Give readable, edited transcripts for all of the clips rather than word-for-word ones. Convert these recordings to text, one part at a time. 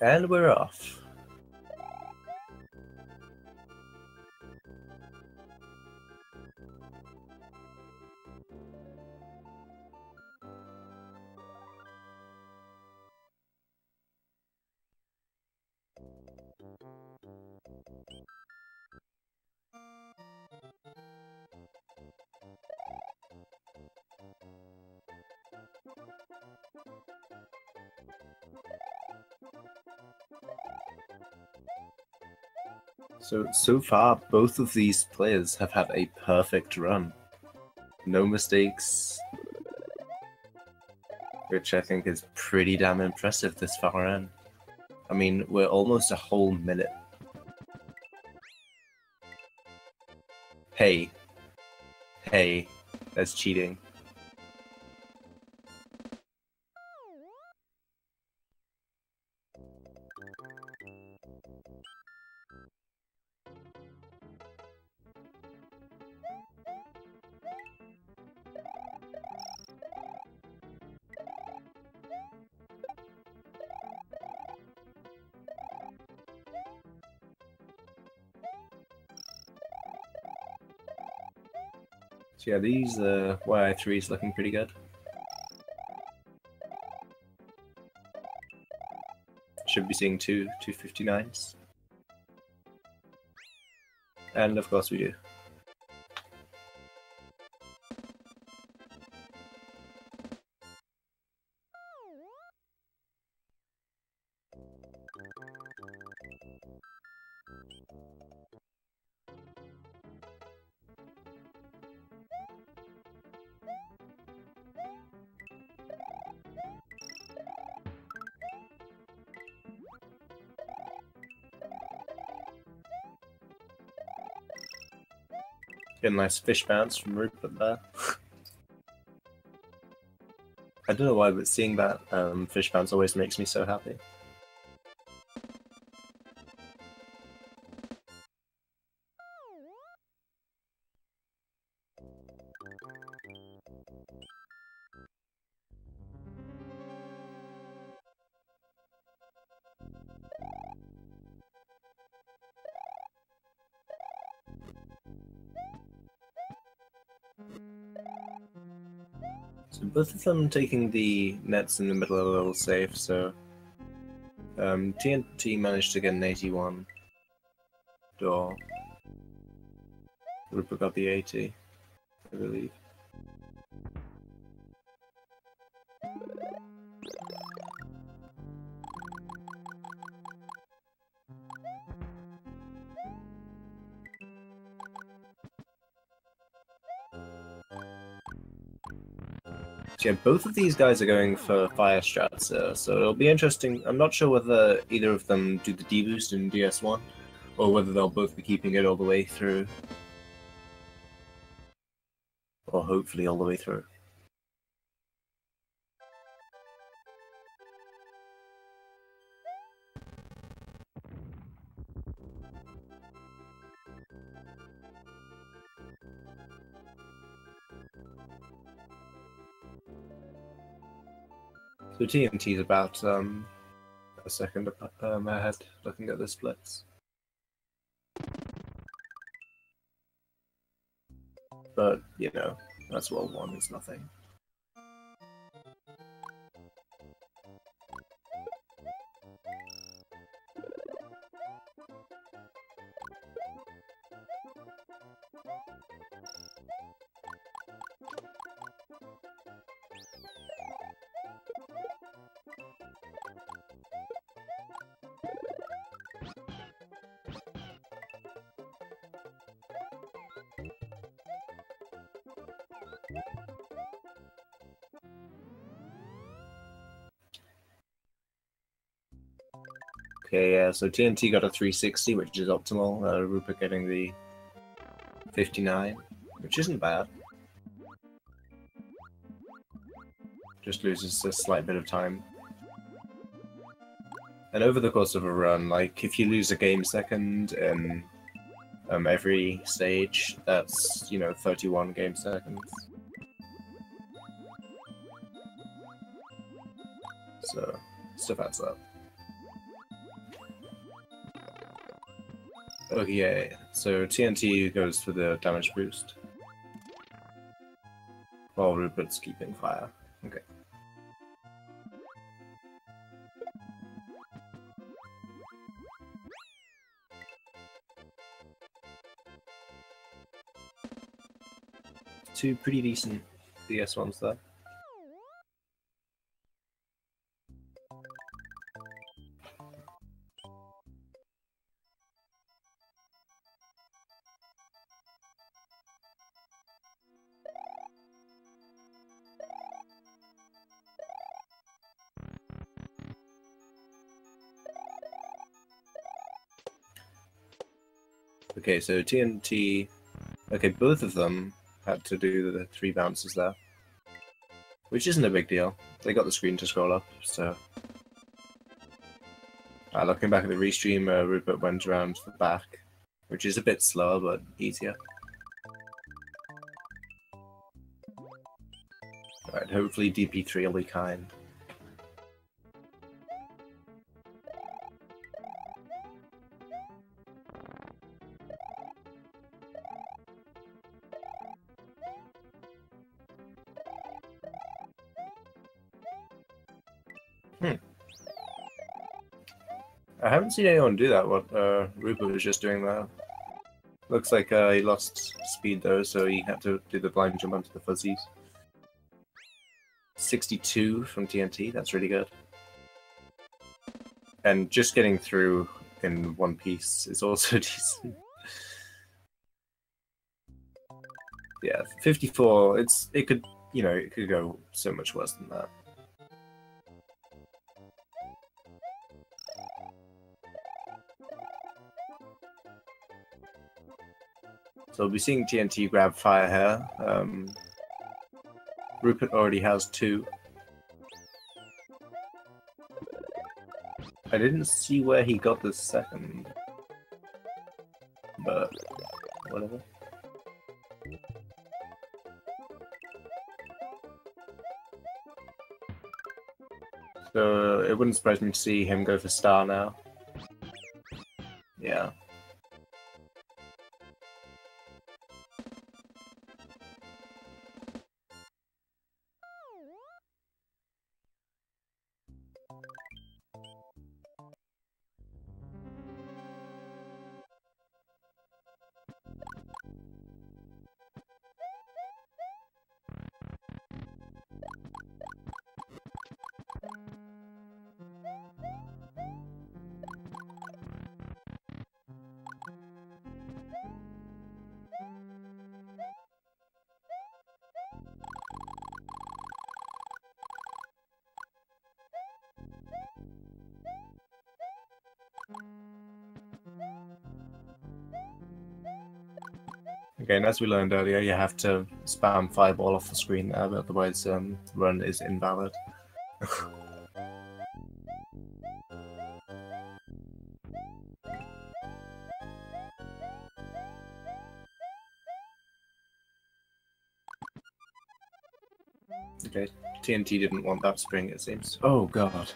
And we're off. So far, both of these players have had a perfect run. No mistakes, which I think is pretty damn impressive this far in. I mean, we're almost a whole minute. Hey, that's cheating. So yeah, these YI3s looking pretty good. Should be seeing two 259s. And of course we do. Get a nice fish bounce from Rupert there. I don't know why, but seeing that fish bounce always makes me so happy. So both of them taking the nets in the middle are a little safe, so TNT managed to get an 81 door. Rupert got the 80, I believe. Yeah, both of these guys are going for fire strats, so it'll be interesting. I'm not sure whether either of them do the D-boost in DS1, or whether they'll both be keeping it all the way through. Or hopefully all the way through. So TNT is about a second ahead, looking at the splits. But, you know, that's World 1, it's nothing. Okay, yeah, so TNT got a 360, which is optimal. Rupert getting the 59, which isn't bad. Just loses a slight bit of time. And over the course of a run, like, if you lose a game second in every stage, that's, you know, 31 game seconds. So, stuff adds up. Okay, so TNT goes for the damage boost. While Rupert's keeping fire. Okay. Two pretty decent DS ones there. Okay, so TNT... Okay, both of them had to do the 3 bounces there. Which isn't a big deal. They got the screen to scroll up, so... looking back at the restream, Rupert went around the back, which is a bit slower, but easier. Alright, hopefully DP3 will be kind. I haven't seen anyone do that, what Rupert was just doing there. Looks like he lost speed though, so he had to do the blind jump onto the fuzzies. 62 from TNT, that's really good. And just getting through in one piece is also decent. Yeah, 54, it could, you know, it could go so much worse than that. So we'll be seeing TNT grab fire here. Rupert already has 2. I didn't see where he got the second, but whatever. So it wouldn't surprise me to see him go for star now. Yeah. Okay, and as we learned earlier, you have to spam fireball off the screen there, but otherwise run is invalid. Okay, TNT didn't want that spring, it seems. Oh god.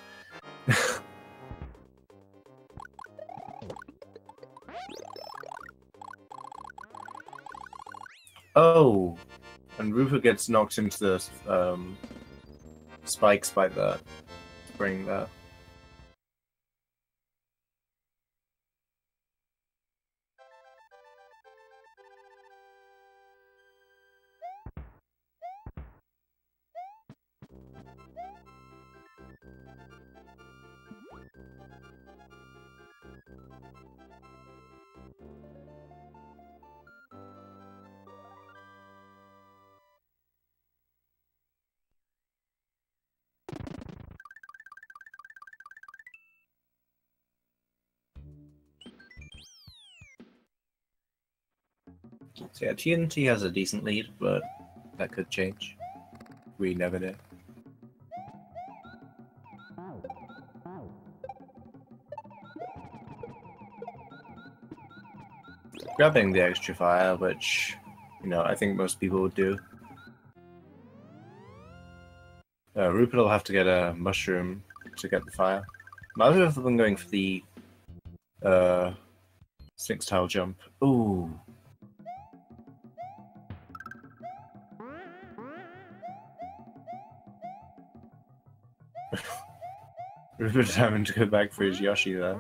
Oh! And Rupert gets knocked into the spikes by the spring there. So yeah, TNT has a decent lead, but that could change. We never know. Grabbing the extra fire, which, you know, I think most people would do. Rupert will have to get a mushroom to get the fire. Neither of them going for the 6-tile jump. Ooh. Rupert's having to go back for his Yoshi there.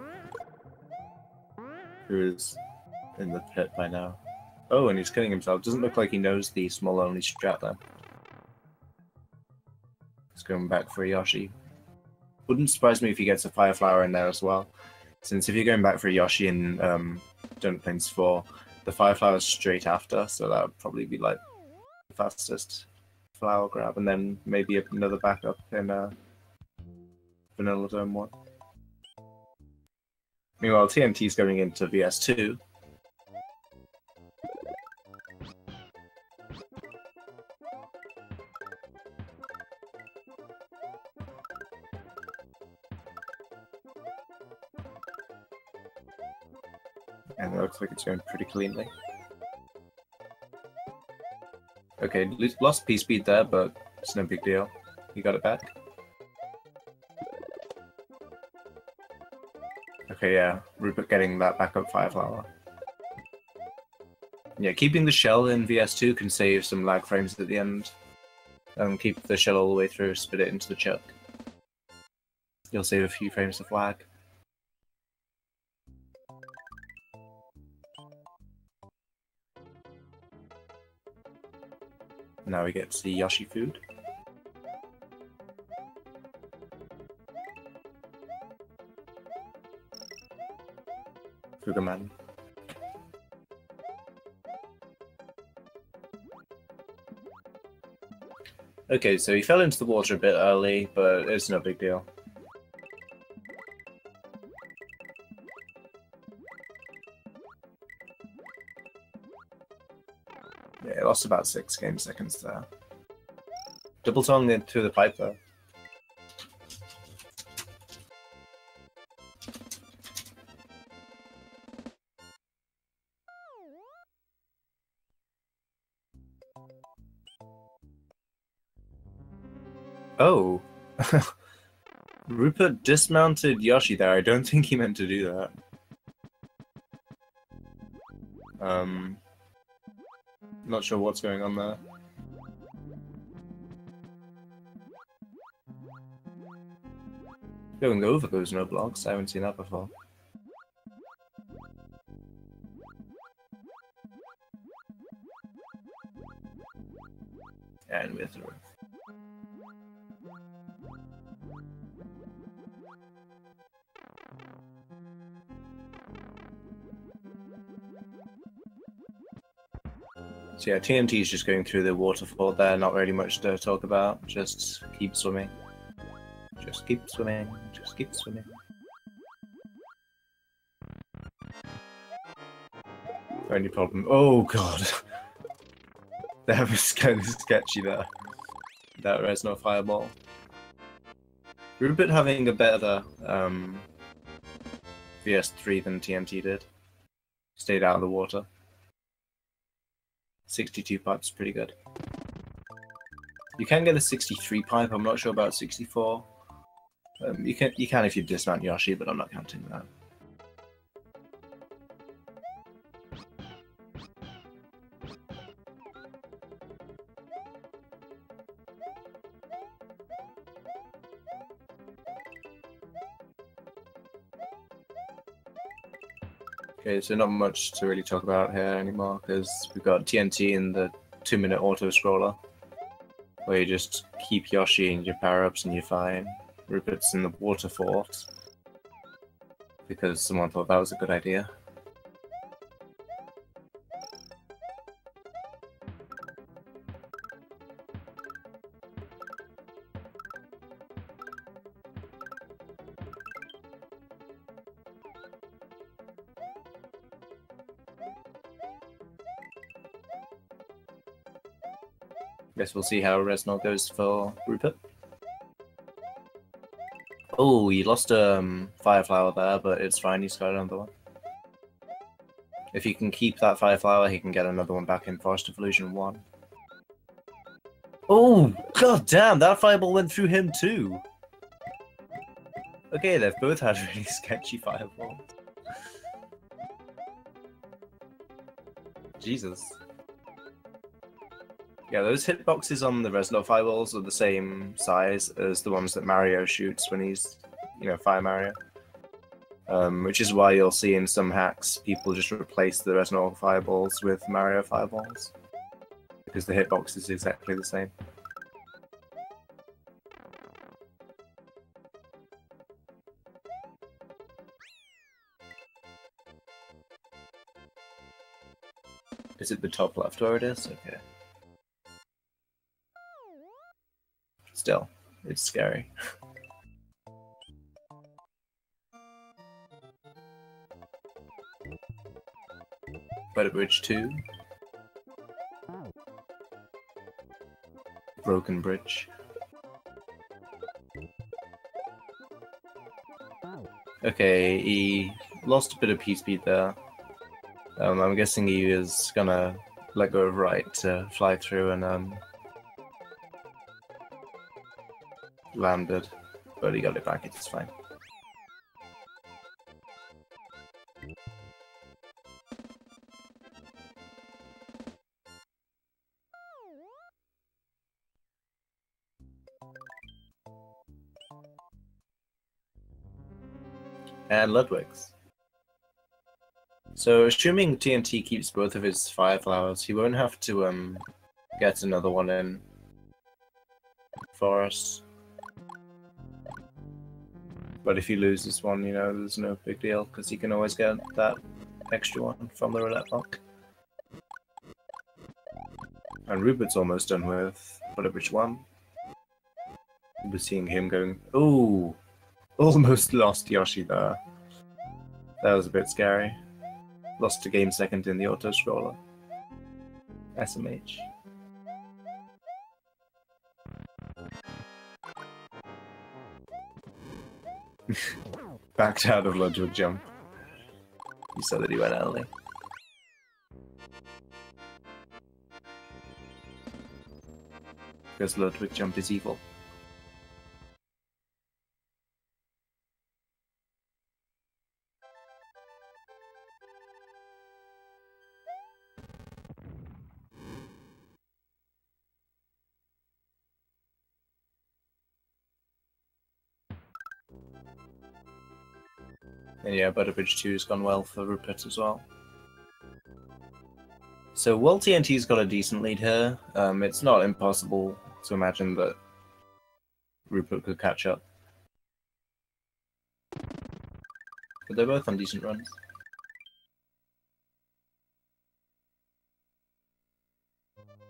Who is in the pit by now. Oh, and he's killing himself. Doesn't look like he knows the small only strat there. He's going back for a Yoshi. Wouldn't surprise me if he gets a Fire Flower in there as well. Since if you're going back for a Yoshi in Donut Plains 4, the Fire Flower is straight after, so that would probably be like the fastest flower grab, and then maybe another backup in Vanilla Dome 1. Meanwhile, TNT's going into VS2. And it looks like it's going pretty cleanly. Okay, lost P-Speed there, but it's no big deal. You got it back. Okay, yeah, Rupert getting that backup Fire Flower. Yeah, keeping the shell in VS2 can save some lag frames at the end. Keep the shell all the way through, spit it into the chuck. You'll save a few frames of lag. Now we get to see Yoshi food. Fugaman. Okay, so he fell into the water a bit early, but it's no big deal. Yeah, lost about 6 game seconds there. Double tongue into the pipe though. Oh! Rupert dismounted Yoshi there. I don't think he meant to do that. Not sure what's going on there. Going over those no blocks, I haven't seen that before. And we're through. So yeah, TNT is just going through the waterfall there, not really much to talk about, just keep swimming. Just keep swimming, just keep swimming. Only problem. Oh god! That was kind of sketchy there. That Resno Fireball. Rupert having a better VS3 than TNT did. Stayed out of the water. 62 pipe's pretty good. You can get a 63 pipe, I'm not sure about 64. You can if you dismount Yoshi, but I'm not counting that. Okay, so not much to really talk about here anymore, because we've got TNT in the 2-minute auto-scroller, where you just keep Yoshi and your power-ups and you're fine. Rupert's in the water fort, because someone thought that was a good idea. Guess we'll see how Resnor goes for Rupert. Oh, he lost a Fire Flower there, but it's fine, he's got another one. If he can keep that Fire Flower, he can get another one back in Forest of Illusion 1. Oh, god damn, that Fireball went through him too! Okay, they've both had really sketchy Fireballs. Jesus. Yeah, those hitboxes on the Resinol fireballs are the same size as the ones that Mario shoots when he's, Fire Mario. Which is why you'll see in some hacks people just replace the Resinol fireballs with Mario fireballs. Because the hitbox is exactly the same. Is it the top left where it is? Okay. Still, it's scary. Better Bridge 2. Broken Bridge. Okay, he lost a bit of P-speed there. I'm guessing he is gonna let go of right to fly through and landed, but he got it back, it's fine. And Ludwig's. So, assuming TNT keeps both of his fire flowers, he won't have to get another one in for us. But if he loses one, there's no big deal, because he can always get that extra one from the roulette block. And Rupert's almost done with Butterbridge 1. We're seeing him going, ooh, almost lost Yoshi there. That was a bit scary. Lost a game second in the auto-scroller. SMH. Backed out of Ludwig jump. You saw that he went early. Because Ludwig jump is evil. And yeah, Butterbridge 2 has gone well for Rupert as well. So while TNT's got a decent lead here, it's not impossible to imagine that Rupert could catch up. But they're both on decent runs.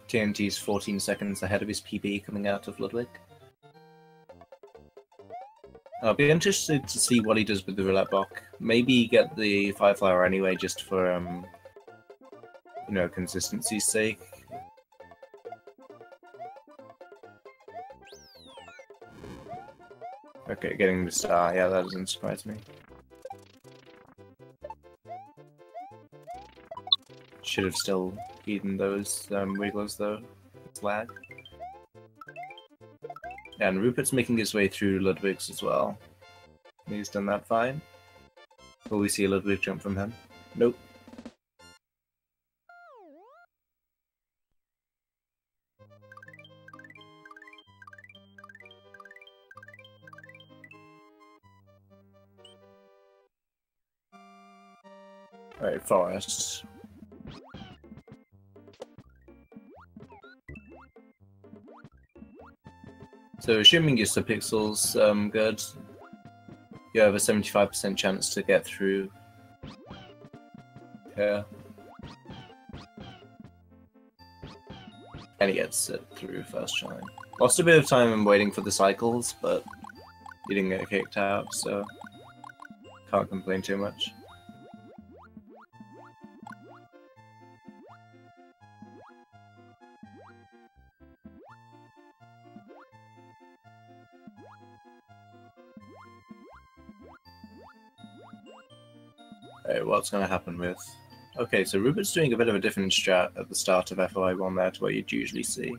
TNT's 14 seconds ahead of his PB coming out of Ludwig. I'll be interested to see what he does with the roulette block. Maybe get the fire flower anyway, just for consistency's sake. Okay, getting the star, yeah, that doesn't surprise me. Should have still eaten those wigglers though. It's lag. And Rupert's making his way through Ludwig's as well. He's done that fine. Will we see a Ludwig jump from him? Nope. Alright, Forest. So assuming your subpixel's good, you have a 75% chance to get through here. And he gets it through first try. Lost a bit of time in waiting for the cycles, but he didn't get kicked out, so can't complain too much. Alright, what's going to happen with... Okay, so Rupert's doing a bit of a different strat at the start of FOI1 there to what you'd usually see.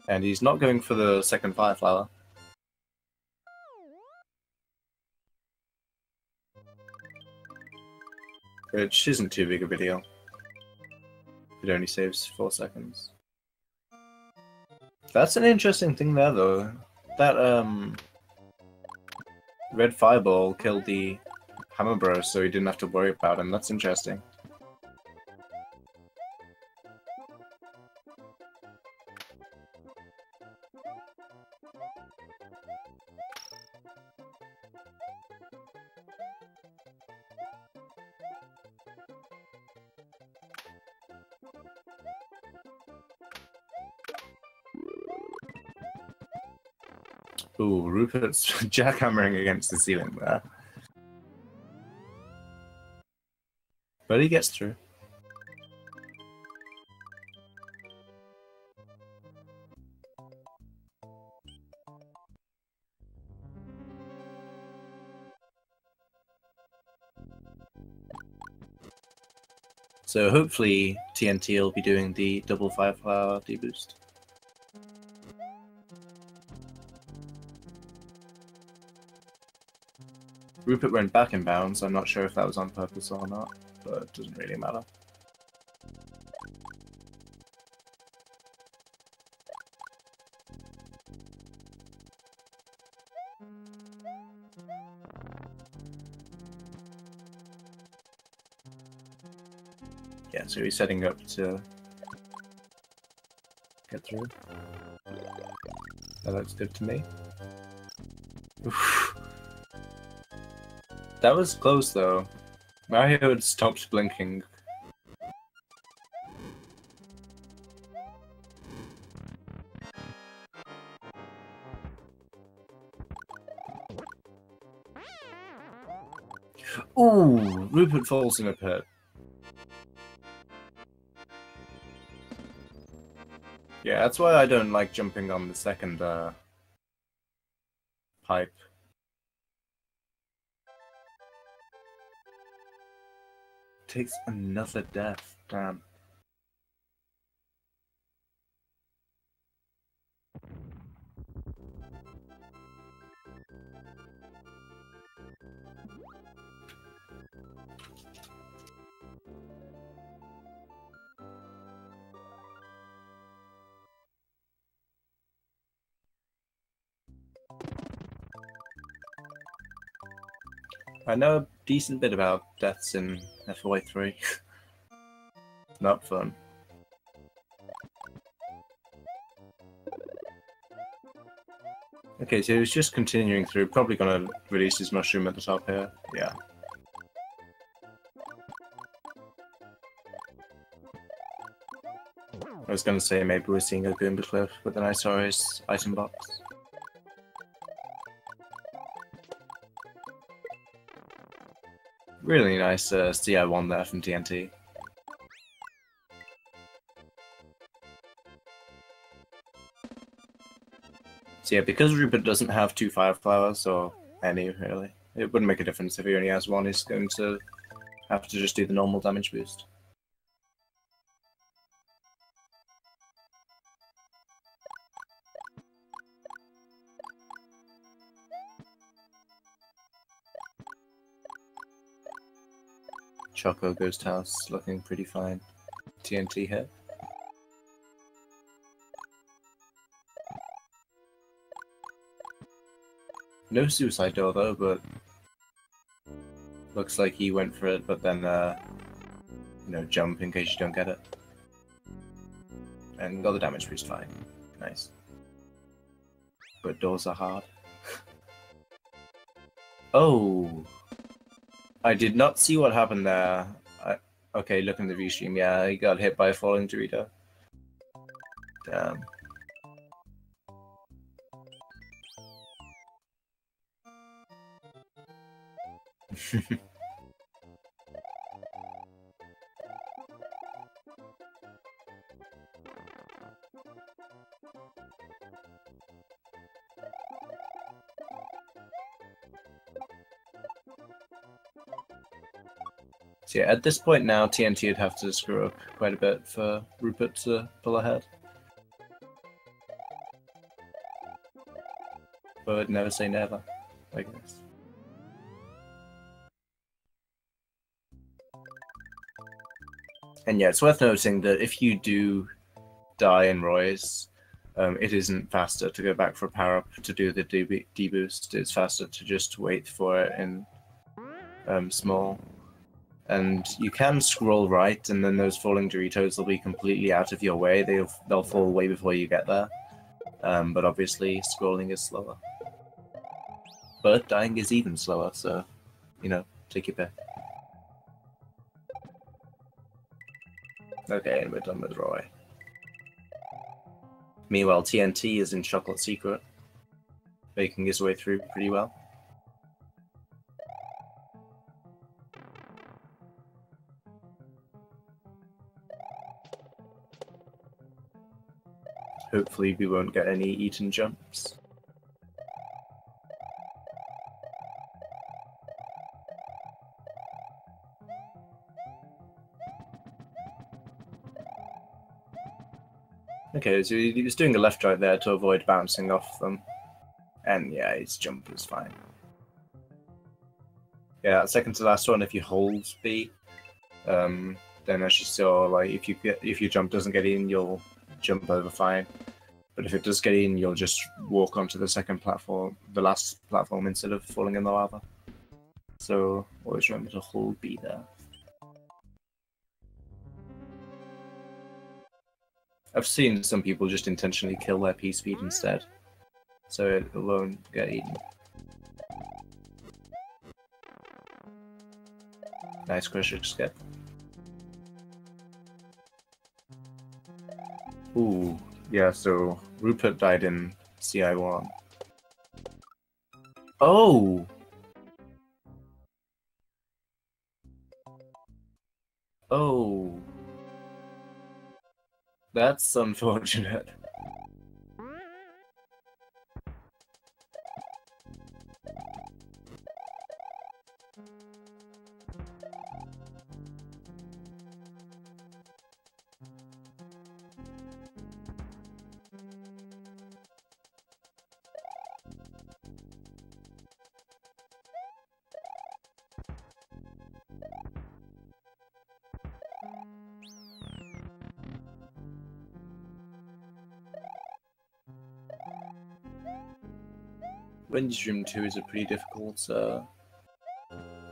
And he's not going for the second fire flower. which isn't too big of a deal. It only saves 4 seconds. That's an interesting thing there, though. That, red fireball killed the Hammer Bros, so he didn't have to worry about him. That's interesting. Ooh, Rupert's jackhammering against the ceiling there. But he gets through. So hopefully TNT will be doing the double 5-flower deboost. Rupert went back in bounds. I'm not sure if that was on purpose or not, but it doesn't really matter. Yeah, so he's setting up to get through. That looks good to me. Oof. That was close though. Mario had stopped blinking. Ooh, Rupert falls in a pit. Yeah, that's why I don't like jumping on the second pipe. Takes another death, damn. I know a decent bit about deaths in FY3. Not fun. Okay, so he's just continuing through, probably gonna release his mushroom at the top here. Yeah. I was gonna say maybe we're seeing a Goomba cliff, but then I saw his item box. Really nice CI1 there from TNT. So yeah, because Rupert doesn't have 2 fire flowers, or any really, it wouldn't make a difference if he only has 1, he's going to have to just do the normal damage boost. Choco Ghost House looking pretty fine. TNT hit. No suicide door though, but looks like he went for it, but then you know, jump in case you don't get it. And got the damage boost fine. Nice. But doors are hard. Oh! I did not see what happened there. Okay, look in the view stream. Yeah, he got hit by a falling Dorito. Damn. So yeah, at this point now, TNT would have to screw up quite a bit for Rupert to pull ahead. But never say never, I guess. And yeah, it's worth noting that if you do die in Roy's, it isn't faster to go back for a power-up to do the deboost. It's faster to just wait for it in small. And you can scroll right, and then those falling Doritos will be completely out of your way. They'll fall way before you get there. But obviously, scrolling is slower. But dying is even slower, so, you know, take your pick. Okay, and we're done with Roy. Meanwhile, TNT is in Chocolate Secret, making his way through pretty well. Hopefully we won't get any eaten jumps. Okay, so he was doing a left right there to avoid bouncing off them. And yeah, his jump was fine. Yeah, second to last one, if you hold B, then as you saw, like if your jump doesn't get in, you'll jump over fine. But if it does get in, you'll just walk onto the second platform, the last platform, instead of falling in the lava. So always remember to hold B there. I've seen some people just intentionally kill their P speed instead, so it won't get eaten. Nice crusher skip. Ooh, yeah, so Rupert died in CI1. Oh! Oh. That's unfortunate. Restreamed 2 is a pretty difficult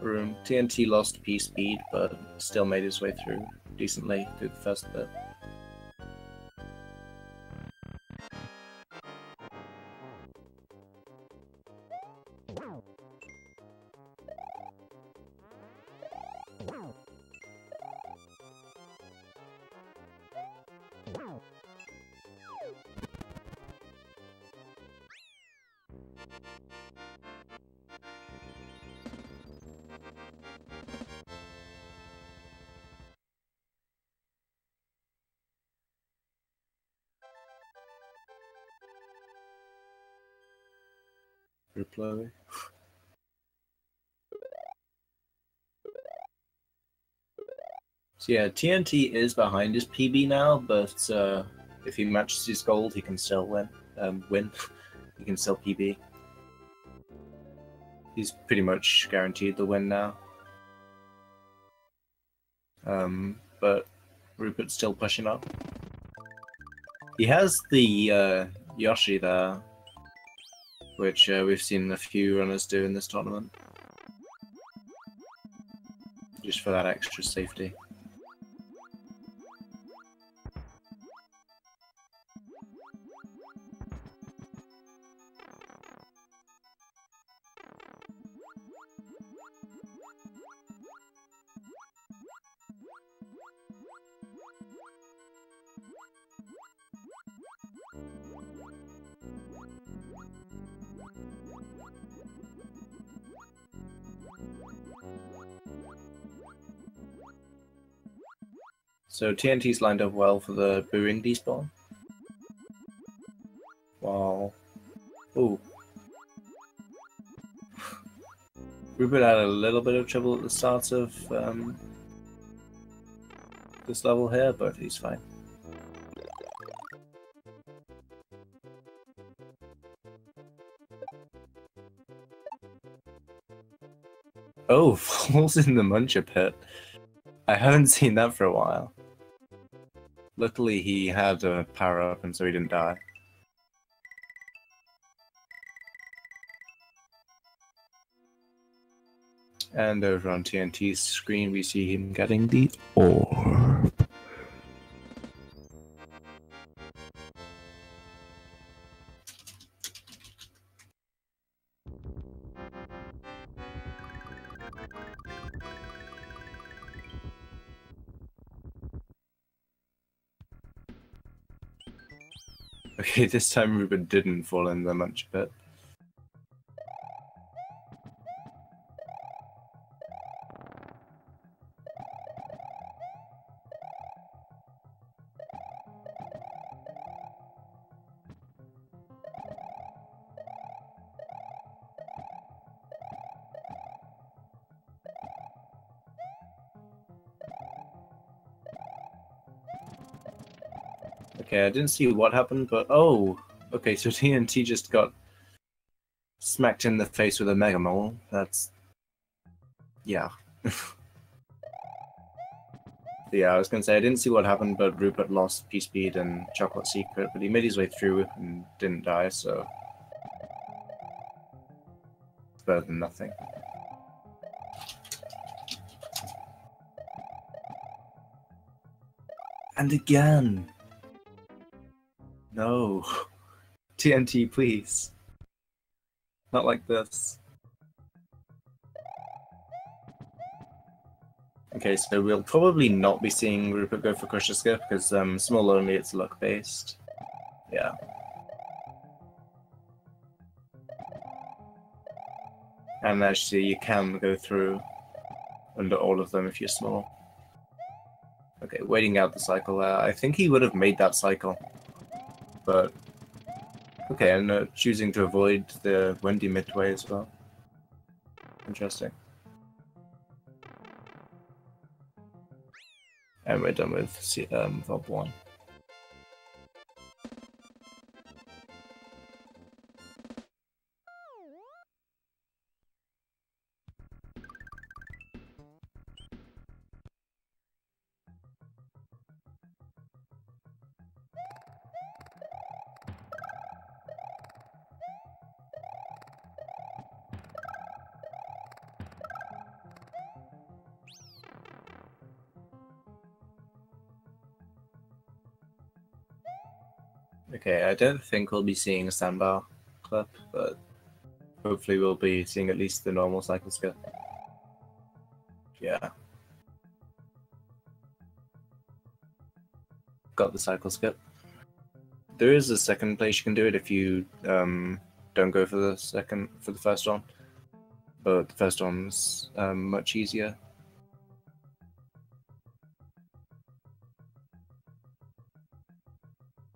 room. TNT lost P speed, but still made his way through decently through the first bit. Replay. So yeah, TNT is behind his PB now, but if he matches his gold, he can still win. He can still PB. He's pretty much guaranteed the win now. But Rupert's still pushing up. He has the Yoshi there, which we've seen a few runners do in this tournament. Just for that extra safety. So TNT's lined up well for the booing despawn. Wow. Ooh. Rupert had a little bit of trouble at the start of this level here, but he's fine. Oh, falls in the Muncher pit. I haven't seen that for a while. Luckily, he had a power-up, and so he didn't die. And over on TNT's screen, we see him getting the orb. Okay, this time Ruben didn't fall in the munch pit. Okay, I didn't see what happened, but oh! Okay, so TNT just got smacked in the face with a Mega Mole. That's... yeah. Yeah, I was gonna say, I didn't see what happened, but Rupert lost P-Speed and Chocolate Secret, but he made his way through and didn't die, so... it's better than nothing. And again! No. TNT, please. Not like this. Okay, so we'll probably not be seeing Rupert go for Crusher Skip, because small only, it's luck-based. Yeah. And actually, you can go through under all of them if you're small. Okay, waiting out the cycle there. I think he would have made that cycle. But... okay, and choosing to avoid the Wendy midway as well. Interesting. And we're done with Vob 1. Okay, I don't think we'll be seeing a sandbar clip, but hopefully we'll be seeing at least the normal cycle skip. Yeah. Got the cycle skip. There is a second place you can do it if you don't go for the first one, but the first one's much easier.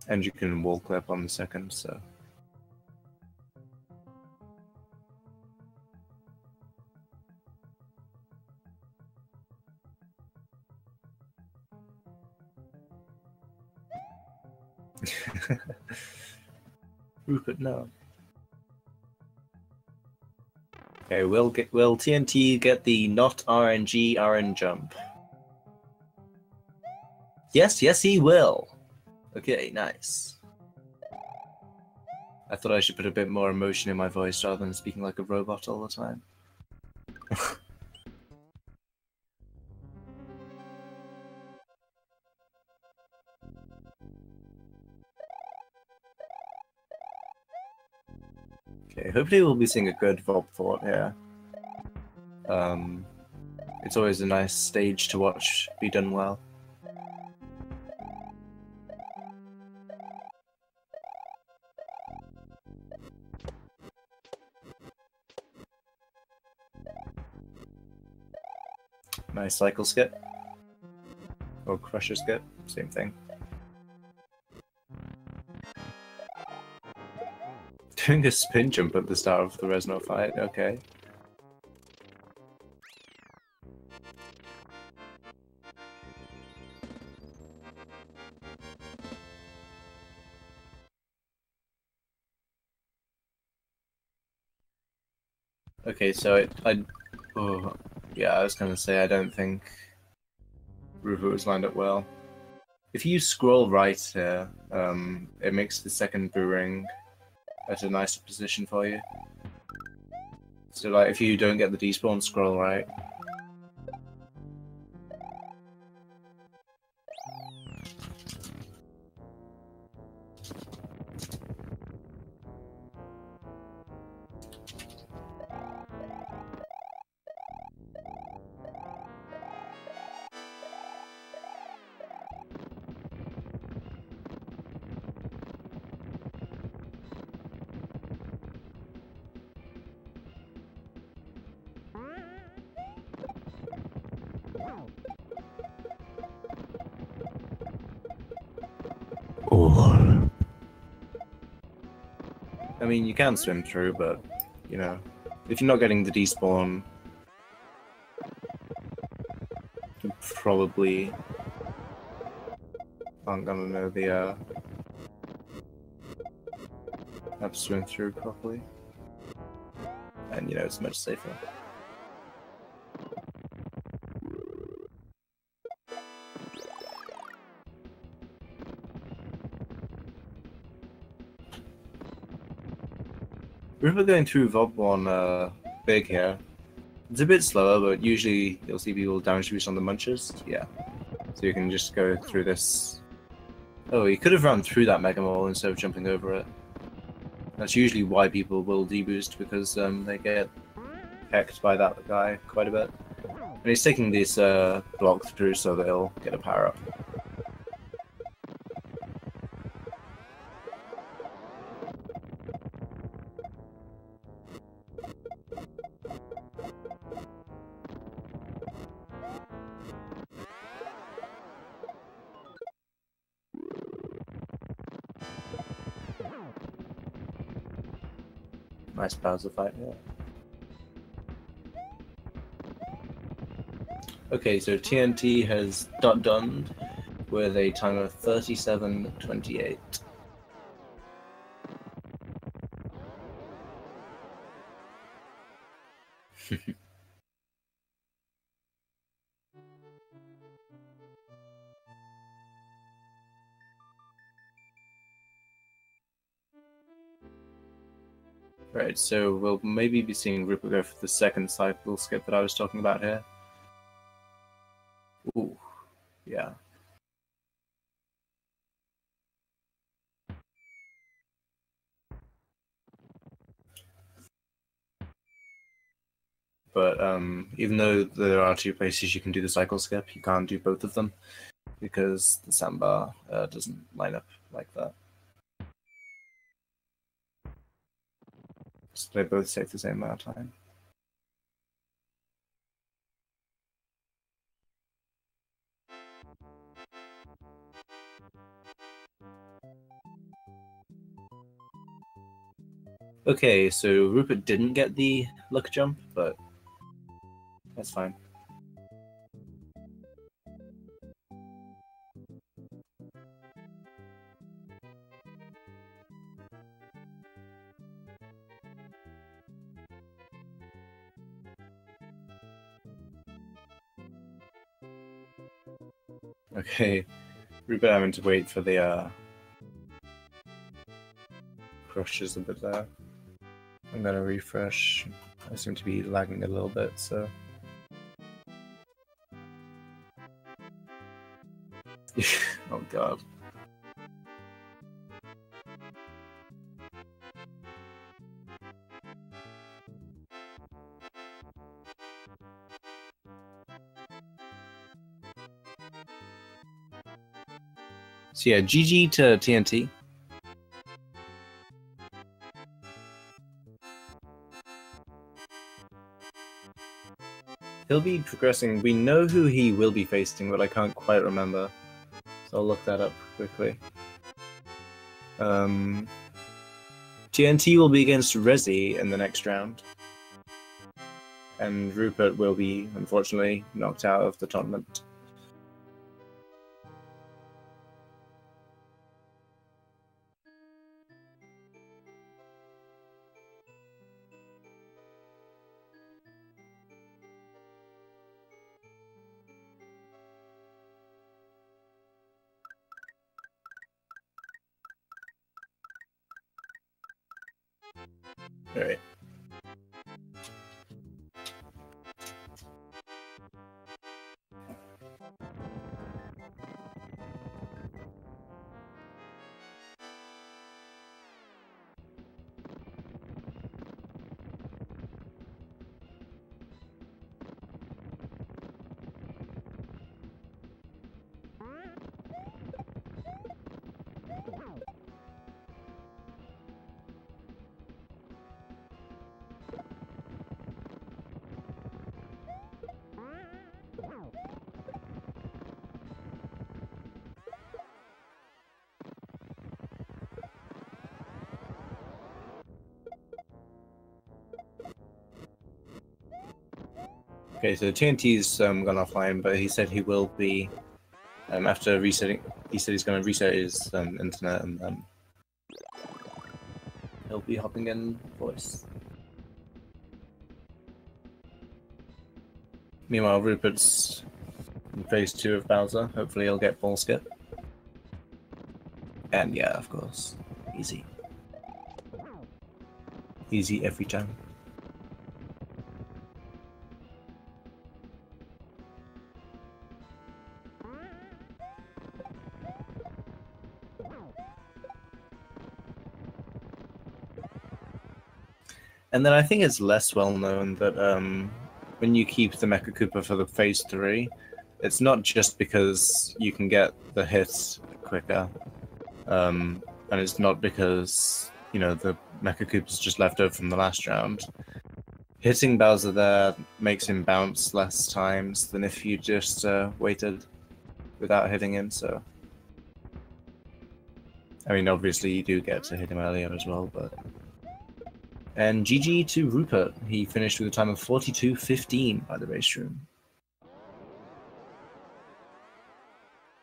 And you can wall clip on the second, so... Rupert, no. Okay, will TNT get the not RNG RN jump? Yes, he will. Okay, nice. I thought I should put a bit more emotion in my voice rather than speaking like a robot all the time. Okay, hopefully we'll be seeing a good Vob Fort here. It's always a nice stage to watch be done well. Nice cycle skip. Or crusher skip, same thing. Doing a spin jump at the start of the Resno fight, okay. Okay, so oh, yeah, I was gonna say I don't think Rupert was lined up well. If you scroll right here, it makes the second boo ring at a nicer position for you. So like if you don't get the despawn, scroll right. Oh. I mean, you can swim through, but, you know, if you're not getting the despawn, you probably aren't gonna know the, how to swim through properly. And, you know, it's much safer. We're going through VOD 1 big here. It's a bit slower, but usually you'll see people damage boost on the munches. Yeah. So you can just go through this. Oh, you could have run through that Mega Mall instead of jumping over it. That's usually why people will deboost, because they get hecked by that guy quite a bit. And he's taking this block through so that he'll get a power up. Nice Bowser fight, yeah. Okay, so TNT has done with a time of 37:28. Right, so we'll maybe be seeing Rupert go for the second cycle skip that I was talking about here. Ooh, yeah. But even though there are 2 places you can do the cycle skip, you can't do both of them because the sandbar doesn't line up like that. So they both take the same amount of time. Okay, so Rupert didn't get the luck jump, but that's fine. Okay, Rupert having to wait for the crushes a bit there. I'm gonna refresh. I seem to be lagging a little bit, so. Oh god. So yeah, GG to TNT. He'll be progressing. We know who he will be facing, but I can't quite remember. So I'll look that up quickly. TNT will be against Resi in the next round. And Rupert will be, unfortunately, knocked out of the tournament. Alright. Okay, so TNT's gone offline, but he said he will be after resetting. He said he's going to reset his internet, and then he'll be hopping in voice. Meanwhile, Rupert's in phase 2 of Bowser. Hopefully, he'll get ball skip. And yeah, of course, easy, easy every time. And then I think it's less well known that when you keep the Mecha Koopa for the phase 3, it's not just because you can get the hits quicker, and it's not because, you know, the Mecha Koopa's just left over from the last round. Hitting Bowser there makes him bounce less times than if you just waited without hitting him, so... I mean, obviously you do get to hit him earlier as well, but... And GG to Rupert. He finished with a time of 42:15 by the Restreamed.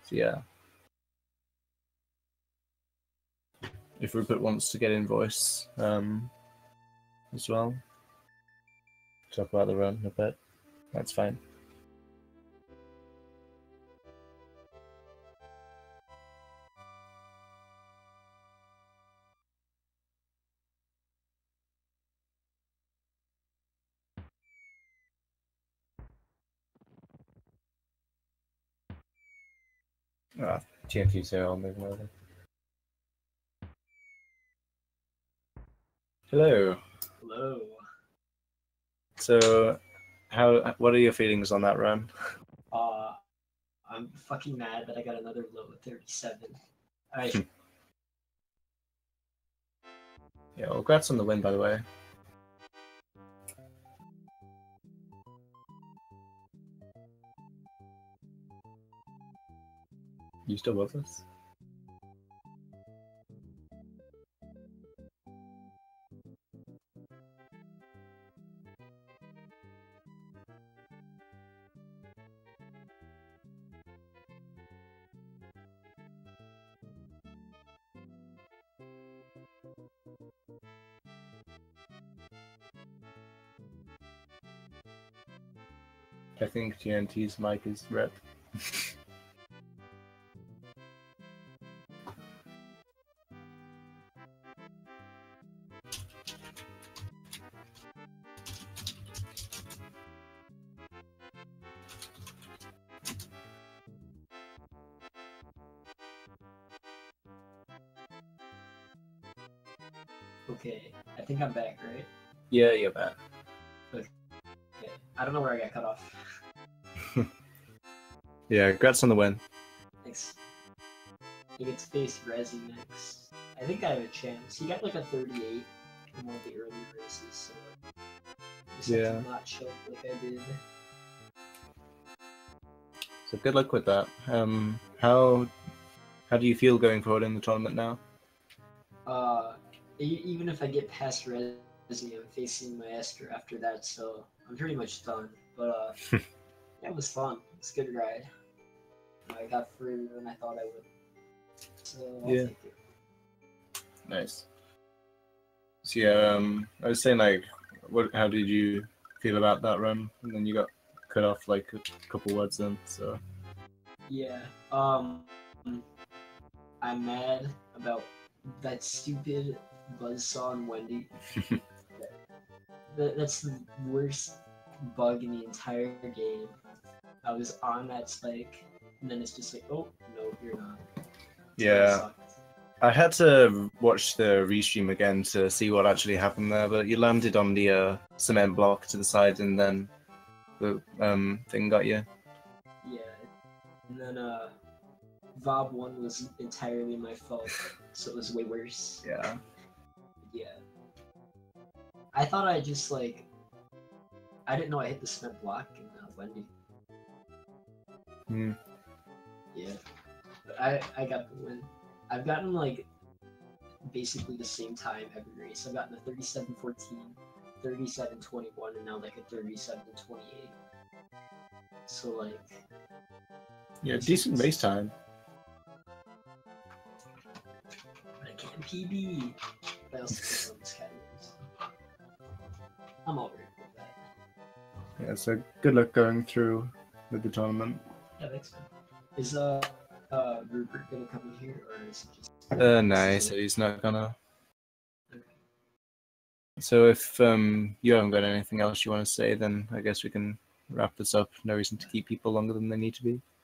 So yeah. If Rupert wants to get in voice as well, talk about the run a bit, that's fine. TNT's here, I'll move him over. Hello. Hello. So, what are your feelings on that run? I'm fucking mad that I got another low at 37. Alright. Yeah, well, congrats on the win, by the way. You still with us? I think TNT's mic is red. Okay, I think I'm back, right? Yeah, you're back. Okay. I don't know where I got cut off. Yeah, congrats on the win. Thanks. He gets to face Resi next. I think I have a chance. He got like a 38 in one of the early races, so just have to not choke like I did. So good luck with that. How do you feel going forward in the tournament now? Even if I get past Resi, I'm facing Maestro after that, so I'm pretty much done. But yeah, it was fun. It's a good ride. I got further than I thought I would. So I'll take it. Nice. So yeah, I was saying, like, how did you feel about that run? And then you got cut off like a couple words in, so. Yeah. I'm mad about that stupid buzzsaw on Wendy. That's the worst bug in the entire game. I was on that spike, and then it's just like, oh no, you're not. Yeah. I had to watch the restream again to see what actually happened there, but you landed on the cement block to the side, and then the thing got you. Yeah, and then Vob 1 was entirely my fault, so it was way worse. Yeah. Yeah. I thought I just like, I didn't know I hit the cement block in Wendy. Hmm. Yeah, but I got the win. I've gotten like basically the same time every race. I've gotten a 37:14, 37:21, and now like a 37:28. So like, Yeah, decent race time. I can't PB. I also can't run this categories. I'm alright with that. Yeah, so good luck going through with the tournament. Yeah, thanks, man. Is Rupert gonna come in here, or is he just? No, so he's not gonna. Okay. So if you haven't got anything else you want to say, then I guess we can wrap this up. No reason to keep people longer than they need to be.